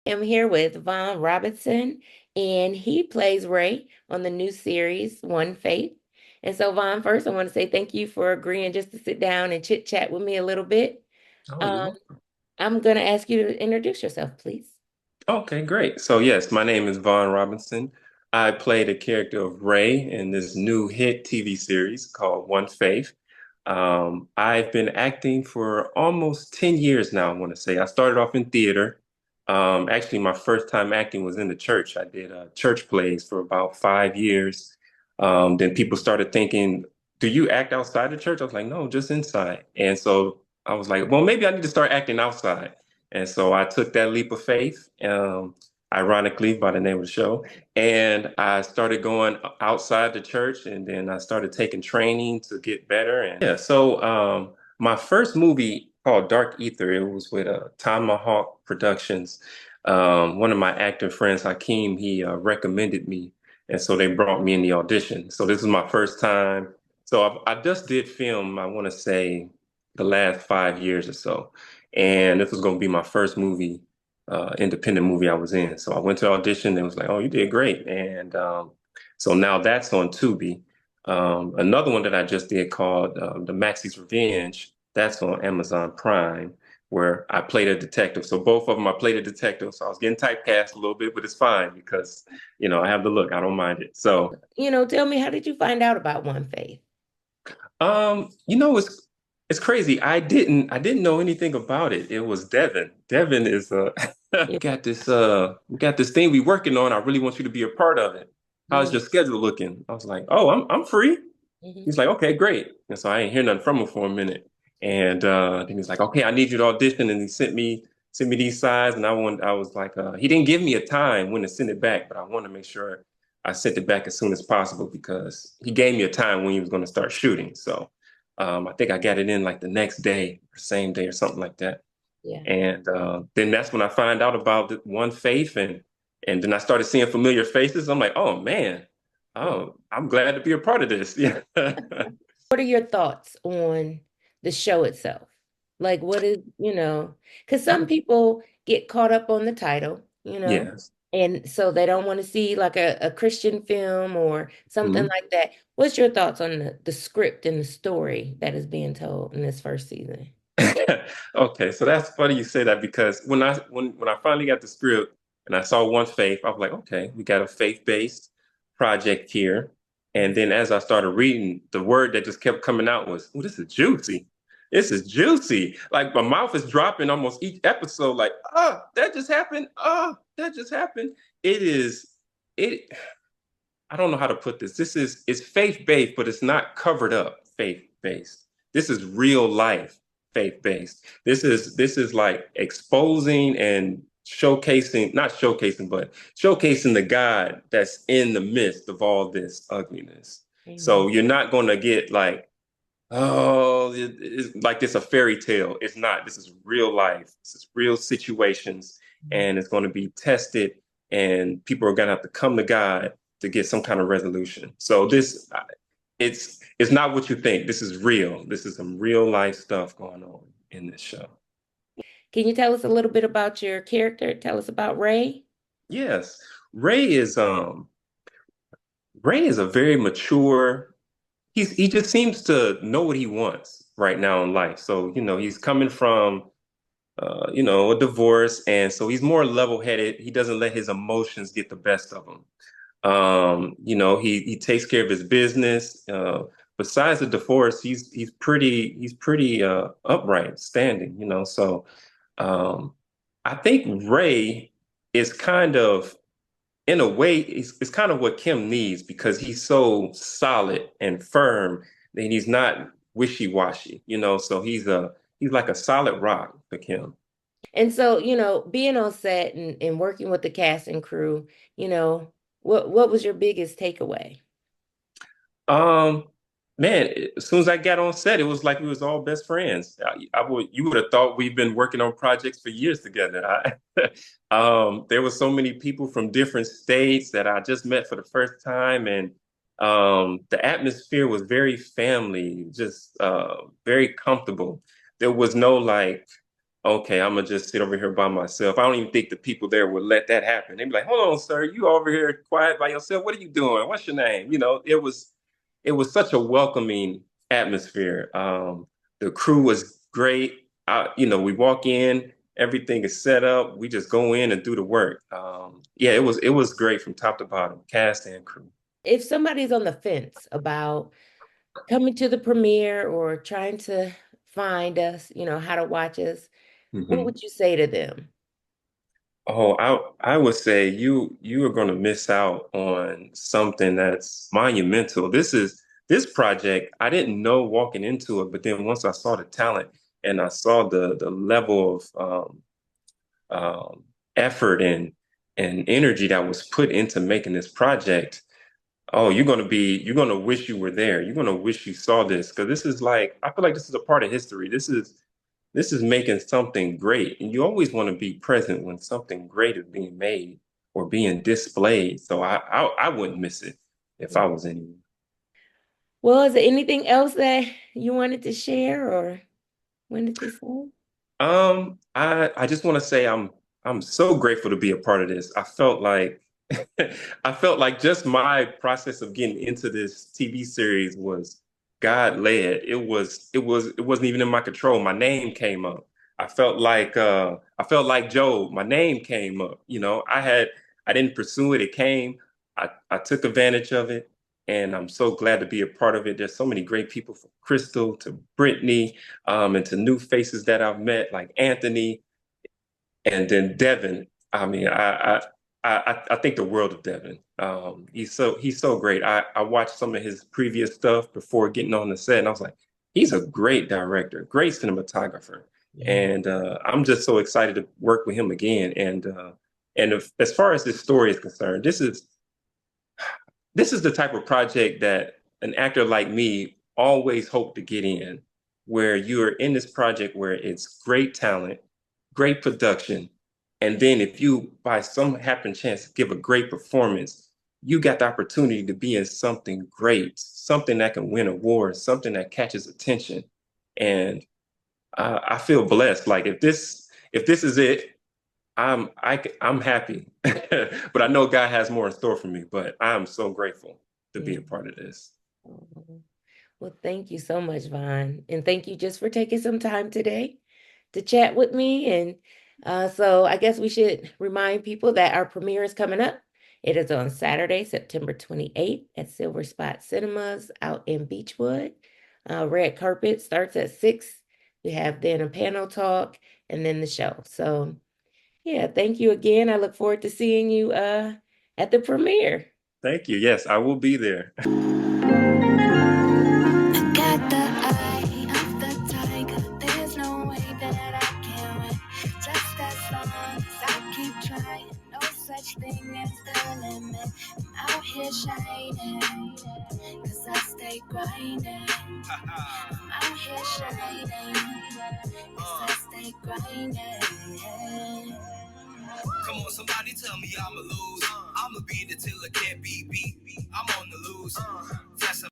I'm here with Vaughn Robinson, and he plays Ray on the new series, One Faith. And so, Vaughn, first, I want to say thank you for agreeing just to sit down and chit chat with me a little bit. Oh, you're Um, welcome. I'm going to ask you to introduce yourself, please. Okay, great. So yes, my name is Vaughn Robinson. I play the character of Ray in this new hit TV series called One Faith. I've been acting for almost 10 years now, I want to say. I started off in theater. Actually, my first time acting was in the church. I did church plays for about 5 years. Then people started thinking, do you act outside the church? I was like, no, just inside. And so I was like, well, maybe I need to start acting outside. And so I took that leap of faith, ironically, by the name of the show, and I started going outside the church, and then I started taking training to get better. And yeah, so my first movie called Dark Ether, it was with Tomahawk Productions. One of my acting friends, Hakeem, he recommended me, and so they brought me in the audition. So this was my first time. So I just did film, I want to say, the last 5 years or so. And this was going to be my first movie, independent movie I was in. So I went to audition and it was like, oh, you did great. And so now that's on Tubi. Another one that I just did called The Maxie's Revenge, that's on Amazon Prime, where I played a detective. So both of them, I played a detective. So I was getting typecast a little bit, but it's fine because, I have the look. I don't mind it. So, Tell me, how did you find out about One Faith? it's crazy. I didn't know anything about it. It was Devin. Devin is Yeah. we got this thing we working on. I really want you to be a part of it. How's Mm-hmm. your schedule looking? I was like, oh, I'm free. He's like, okay, great. And so I ain't hear nothing from him for a minute. And then he's like, okay, I need you to audition. And he sent me these sides. And I was like, he didn't give me a time when to send it back, but I want to make sure I sent it back as soon as possible because he gave me a time when he was going to start shooting. So I think I got it in like the next day or same day or something like that. Yeah. And then that's when I find out about the One Faith, and then I started seeing familiar faces. I'm like, oh man, Yeah. oh, I'm glad to be a part of this. Yeah. What are your thoughts on the show itself? Like, what is, because some people get caught up on the title, Yes. and so they don't want to see like a Christian film or something Mhm. like that. What's your thoughts on the script and the story that is being told in this first season? Okay, so that's funny you say that because when I finally got the script and I saw One Faith, I was like, okay, we got a faith-based project here. And then as I started reading, the word that just kept coming out was, oh, this is juicy. This is juicy. Like my mouth is dropping almost each episode, like, oh, that just happened. Oh, that just happened. It is it I don't know how to put this. It's faith-based, but it's not covered up faith-based. This is real life faith-based. This is like exposing and showcasing, not showcasing, but showcasing the God that's in the midst of all this ugliness. Amen. So you're not going to get like, oh, it's like it's a fairy tale. It's not. This is real life. This is real situations, and it's going to be tested, and people are going to have to come to God to get some kind of resolution. So it's not what you think. This is real. This is some real life stuff going on in this show. Can you tell us a little bit about your character? Tell us about Ray. Yes, Ray is um Ray is a very mature. He just seems to know what he wants right now in life. So he's coming from a divorce, and so he's more level-headed. He doesn't let his emotions get the best of him. He takes care of his business. Besides the divorce, he's pretty upright, standing. So um, I think Ray is kind of, in a way, it's kind of what Kim needs because he's so solid and firm, and he's not wishy-washy. So he's like a solid rock for Kim. And so, being on set and working with the cast and crew, what was your biggest takeaway? Um, Man, as soon as I got on set, it was like we was all best friends. You would have thought we've been working on projects for years together. There were so many people from different states that I just met for the first time, and the atmosphere was very family, just very comfortable. There was no like okay, I'm gonna just sit over here by myself. I don't even think the people there would let that happen. They'd be like, hold on, sir, you over here quiet by yourself. What are you doing? What's your name? It was such a welcoming atmosphere. The crew was great. We walk in, everything is set up. We just go in and do the work. Yeah, it was great from top to bottom, cast and crew. If somebody's on the fence about coming to the premiere or trying to find us, how to watch us, what Mhm. would you say to them? Oh, I would say you are going to miss out on something that's monumental. This project, I didn't know walking into it, but then once I saw the talent and I saw the level of effort and energy that was put into making this project, oh, you're gonna wish you were there. You're gonna wish you saw this because this is like I feel like this is a part of history. This is making something great, and you always want to be present when something great is being made or being displayed. So I wouldn't miss it if I was anyone. Well, is there anything else that you wanted to share or wanted to say? I just want to say I'm so grateful to be a part of this. I felt like I felt like just my process of getting into this TV series was God led. It wasn't even in my control. My name came up. I felt like Job. My name came up. I didn't pursue it. It came. I took advantage of it, and I'm so glad to be a part of it. There's so many great people from Crystal to Brittany, and to new faces that I've met like Anthony and then Devin. I mean, I think the world of Devin. He's so great. I watched some of his previous stuff before getting on the set, and I was like, he's a great director, great cinematographer, Yeah. and I'm just so excited to work with him again. And as far as this story is concerned, this is the type of project that an actor like me always hoped to get in, where you're in this project where it's great talent, great production, and then if you, by some happen chance, give a great performance, you got the opportunity to be in something great, something that can win awards, something that catches attention. And I feel blessed. Like if this is it, I'm happy, but I know God has more in store for me. But I'm so grateful to be Yeah. a part of this. Oh, well, thank you so much, Vaughn. And thank you just for taking some time today to chat with me. And so I guess we should remind people that our premiere is coming up. It is on Saturday, September 28th at Silver Spot Cinemas out in Beechwood. Red carpet starts at 6. We have then a panel talk and then the show. So yeah, thank you again. I look forward to seeing you at the premiere. Thank you. Yes, I will be there. I got the eye of the tiger. There's no way that I can win. Just as long as I keep trying. No such thing as the limit. I'm out here shining. Cause I stay grinding. I'm out here shining. Cause I stay grinding. Come on, somebody tell me I'ma lose. I'ma beat it till it can't be beat. I'm on the lose. That's